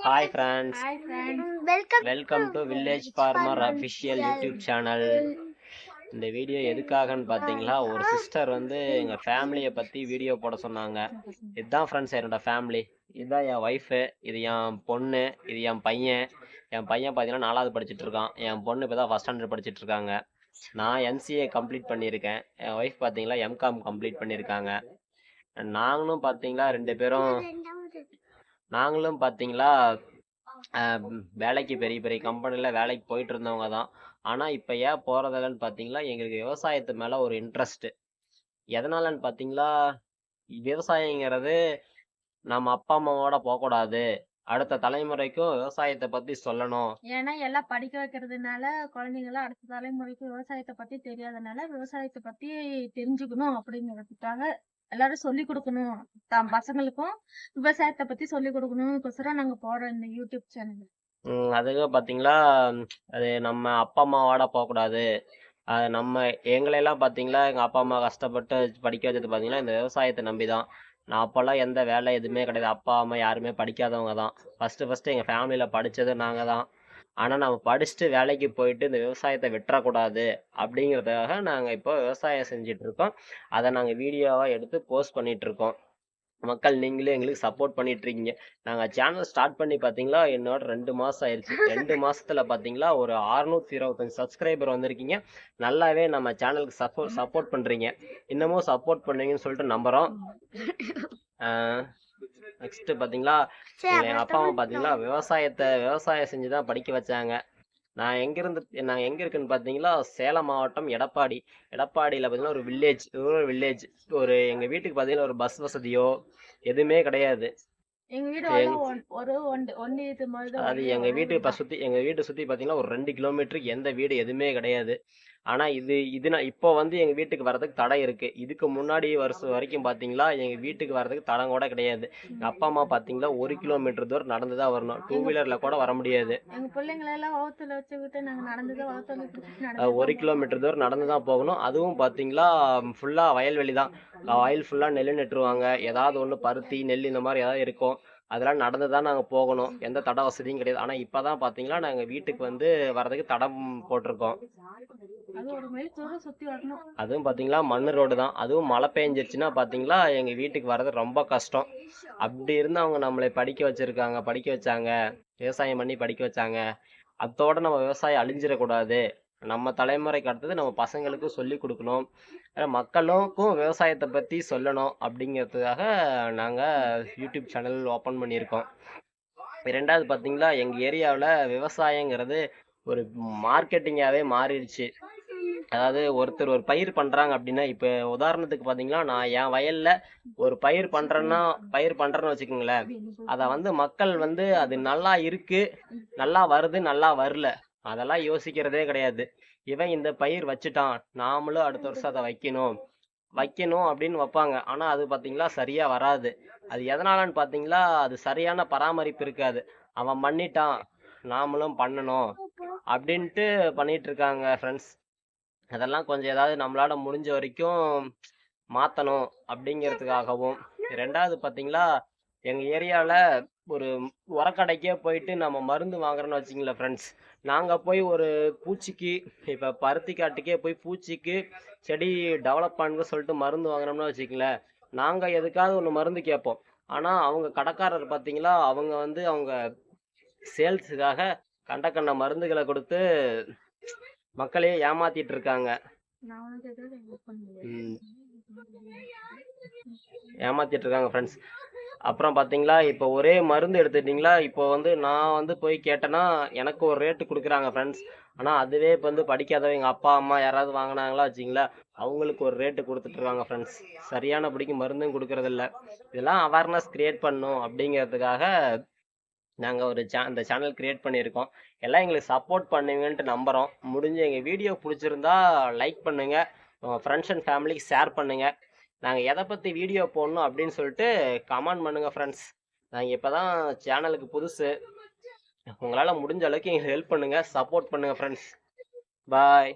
Hi friends, Hi friends. welcome to Village Farmer official YouTube channel. இந்த video எதுக்காகன்னு பார்த்தீங்களா, ஒரு சிஸ்டர் வந்து எங்கள் ஃபேமிலியை பற்றி வீடியோ போட சொன்னாங்க. இதுதான் ஃப்ரெண்ட்ஸ் என்னோட ஃபேமிலி. இதுதான் என் ஒய்ஃபு, இது என் பொண்ணு, இது என் பையன். என் பையன் பார்த்தீங்கன்னா 4வது படிச்சுட்டு இருக்கான். என் பொண்ணு இப்போ தான் ஃபஸ்ட் ஸ்டாண்டர்ட் படிச்சுட்டு இருக்காங்க. நான் எம்சிஏ கம்ப்ளீட் பண்ணியிருக்கேன். என் ஒய்ஃப் பார்த்தீங்களா எம்காம் கம்ப்ளீட் பண்ணியிருக்காங்க. நாங்களும் பார்த்தீங்களா நாங்களும் பார்த்தீங்களா வேலைக்கு பெரிய பெரிய கம்பெனியில் வேலைக்கு போயிட்டு இருந்தவங்க தான். ஆனால் இப்போ ஏன் போகிறதில்லன்னு பார்த்தீங்களா, எங்களுக்கு விவசாயத்து மேலே ஒரு இன்ட்ரெஸ்ட்டு. எதனாலன்னு பார்த்தீங்களா, விவசாயங்கிறது நம்ம அப்பா அம்மாவோட போகக்கூடாது, அடுத்த தலைமுறைக்கும் விவசாயத்தை பற்றி சொல்லணும். ஏன்னா எல்லாம் படிக்க வைக்கிறதுனால குழந்தைங்களாம் அடுத்த தலைமுறைக்கு விவசாயத்தை பத்தி தெரியாதனால விவசாயத்தை பத்தி தெரிஞ்சுக்கணும் அப்படிங்கிறதுக்காக எல்லாரும் சொல்லி கொடுக்கணும். பசங்களுக்கும் விவசாயத்தை பத்தி சொல்லி கொடுக்கணும்னு நாங்க போறோம் இந்த யூடியூப் சேனல். அதுக்கு பார்த்தீங்களா, அது நம்ம அப்பா அம்மாவோட போகக்கூடாது. அது நம்ம எங்களையெல்லாம் பார்த்தீங்களா, எங்கள் அப்பா அம்மா கஷ்டப்பட்டு படிக்க வச்சது பார்த்தீங்கன்னா இந்த விவசாயத்தை நம்பி தான். நான் அப்போல்லாம் எந்த வேலை எதுவுமே கிடையாது. அப்பா அம்மா யாருமே படிக்காதவங்க தான். ஃபஸ்ட்டு எங்கள் ஃபேமிலியில் படித்தது நாங்கள் தான். ஆனால் நம்ம படிச்சுட்டு வேலைக்கு போயிட்டு இந்த விவசாயத்தை விட்டுறக்கூடாது அப்படிங்கிறதுக்காக நாங்கள் இப்போ விவசாயம் செஞ்சிட்ருக்கோம். அதை நாங்கள் வீடியோவாக எடுத்து போஸ்ட் பண்ணிகிட்ருக்கோம். மக்கள் நீங்களே எங்களுக்கு சப்போர்ட் பண்ணிட்டு இருக்கீங்க. நாங்கள் சேனல் ஸ்டார்ட் பண்ணி பார்த்தீங்களா என்னோட 2 மாதம் ஆயிடுச்சு. 2 மாதத்தில் பார்த்தீங்களா ஒரு 625 சப்ஸ்கிரைபர் வந்திருக்கீங்க. நல்லாவே நம்ம சேனலுக்கு சப்போர்ட் பண்ணுறீங்க. இன்னமும் சப்போர்ட் பண்ணுவீங்கன்னு சொல்லிட்டு நம்புகிறோம். நெக்ஸ்ட்டு பார்த்தீங்களா, எங்கள் அப்பா அம்மா பார்த்தீங்களா விவசாயம் செஞ்சு தான் படிக்க வச்சாங்க. நான் எங்கே இருக்குன்னு பார்த்தீங்களா, சேலம் மாவட்டம் எடப்பாடியில் பார்த்தீங்கன்னா ஒரு ரூரல் வில்லேஜ். எங்கள் வீட்டுக்கு பார்த்தீங்கன்னா ஒரு பஸ் வசதியோ எதுவுமே கிடையாது. அது எங்கள் வீட்டை சுற்றி பார்த்தீங்கன்னா ஒரு 2 கிலோமீட்டருக்கு எந்த வீடு எதுவுமே கிடையாது. ஆனால் இப்போ வந்து எங்கள் வீட்டுக்கு வர்றதுக்கு தடை இருக்குது. இதுக்கு முன்னாடி வருஷம் வரைக்கும் பார்த்தீங்களா எங்கள் வீட்டுக்கு வர்றதுக்கு தடம் கூட கிடையாது. எங்கள் அப்பா அம்மா பார்த்தீங்களா 1 கிலோமீட்டர் தூரம் நடந்து தான் வரணும். 2 வீலரில் கூட வர முடியாது. 1 கிலோமீட்டர் தூரம் நடந்து தான் போகணும். அதுவும் பார்த்தீங்களா ஃபுல்லாக வயல்வெளி தான். வயல் ஃபுல்லாக நெல் நட்டுருவாங்க. ஏதாவது ஒன்று பருத்தி நெல் இந்த மாதிரி ஏதாவது இருக்கும். அதெல்லாம் நடந்து தான் நாங்கள் போகணும். எந்த தட வசதியும் கிடையாது. ஆனால் இப்போ தான் பார்த்தீங்களா நாங்கள் வீட்டுக்கு வந்து வர்றதுக்கு தடம் போட்டிருக்கோம். அதுவும் பார்த்தீங்களா மண் ரோடு தான். அதுவும் மழை பெஞ்சிருச்சுன்னா பார்த்தீங்களா எங்கள் வீட்டுக்கு வர்றது ரொம்ப கஷ்டம். அப்படி இருந்து அவங்க நம்மளை படிக்க வச்சாங்க, விவசாயம் பண்ணி படிக்க வச்சாங்க. அதோட நம்ம விவசாயம் அழிஞ்சிடக்கூடாது. நம்ம தலைமுறைக்கு அடுத்தது நம்ம பசங்களுக்கும் சொல்லி கொடுக்கணும். மக்களுக்கும் விவசாயத்தை பற்றி சொல்லணும் அப்படிங்கிறதுக்காக நாங்கள் யூடியூப் சேனல் ஓப்பன் பண்ணியிருக்கோம். 2வது பார்த்தீங்களா எங்கள் ஏரியாவில் விவசாயங்கிறது ஒரு மார்க்கெட்டிங்காகவே மாறிடுச்சு. அதாவது ஒருத்தர் ஒரு பயிர் பண்ணுறாங்க அப்படின்னா, இப்போ உதாரணத்துக்கு பார்த்தீங்கன்னா நான் என் வயலில் ஒரு பயிர் பண்ணுறேன்னு வச்சுக்கோங்களேன். அதை வந்து மக்கள் வந்து அது நல்லா இருக்குது, நல்லா வருது, நல்லா வரல, அதெல்லாம் யோசிக்கிறதே கிடையாது. இவன் இந்த பயிர் வச்சுட்டான், நாமளும் அடுத்த வருஷம் அதை வைக்கணும் அப்படின்னு வைப்பாங்க. ஆனால் அது பார்த்தீங்களா சரியாக வராது. அது எதனாலன்னு பார்த்தீங்களா, அது சரியான பராமரிப்பு இருக்காது. அவன் பண்ணிட்டான், நாமளும் பண்ணணும் அப்படின்ட்டு பண்ணிட்டு இருக்காங்க ஃப்ரெண்ட்ஸ். அதெல்லாம் கொஞ்சம் ஏதாவது நம்மளால முடிஞ்ச வரைக்கும் மாற்றணும் அப்படிங்கிறதுக்காகவும். 2வது பார்த்தீங்களா எங்கள் ஏரியாவில் ஒரு உரக்கடைக்கே போயிட்டு நம்ம மருந்து வாங்குறோன்னு வச்சிங்களேன் ஃப்ரெண்ட்ஸ். நாங்கள் போய் ஒரு பூச்சிக்கு, இப்போ பருத்தி காட்டுக்கே போய் பூச்சிக்கு செடி டெவலப் பண்ணுன்னு சொல்லிட்டு மருந்து வாங்குறோம்னு வச்சுக்கங்களேன். நாங்கள் எதுக்காவது ஒன்று மருந்து கேட்போம். ஆனால் அவங்க கடைக்காரர் பார்த்தீங்களா அவங்க வந்து அவங்க சேல்ஸுக்காக கண்ட மருந்துகளை கொடுத்து மக்களையே ஏமாத்திட்டு இருக்காங்க. ஃப்ரெண்ட்ஸ். அப்புறம் பார்த்தீங்களா இப்போ ஒரே மருந்து எடுத்துட்டிங்களா, இப்போ வந்து நான் வந்து போய் கேட்டேன்னா எனக்கு ஒரு ரேட்டு கொடுக்குறாங்க ஃப்ரெண்ட்ஸ். ஆனால் அதுவே இப்போ வந்து படிக்காதவங்க எங்கள் அப்பா அம்மா யாராவது வாங்கினாங்களா வச்சிங்களேன், அவங்களுக்கு ஒரு ரேட்டு கொடுத்துட்ருக்காங்க ஃப்ரெண்ட்ஸ். சரியானபடிக்கு மருந்தும் கொடுக்குறதில்ல. இதெல்லாம் அவேர்னஸ் க்ரியேட் பண்ணணும் அப்படிங்கிறதுக்காக நாங்கள் இந்த சேனல் க்ரியேட் பண்ணியிருக்கோம். எல்லாம் எங்களுக்கு சப்போர்ட் பண்ணுவீங்கன்ட்டு நம்புகிறோம். முடிஞ்சு எங்கள் வீடியோ பிடிச்சிருந்தா லைக் பண்ணுங்கள், உங்கள் ஃப்ரெண்ட்ஸ் அண்ட் ஃபேமிலிக்கு ஷேர் பண்ணுங்கள். நாங்கள் எதை பற்றி வீடியோ போடணும் அப்படின்னு சொல்லிட்டு கமெண்ட் பண்ணுங்கள் ஃப்ரெண்ட்ஸ். நாங்கள் இப்போ தான் சேனலுக்கு புதுசு. உங்களால் முடிஞ்ச அளவுக்கு எங்களுக்கு ஹெல்ப் பண்ணுங்கள், சப்போர்ட் பண்ணுங்கள் ஃப்ரெண்ட்ஸ். பாய்.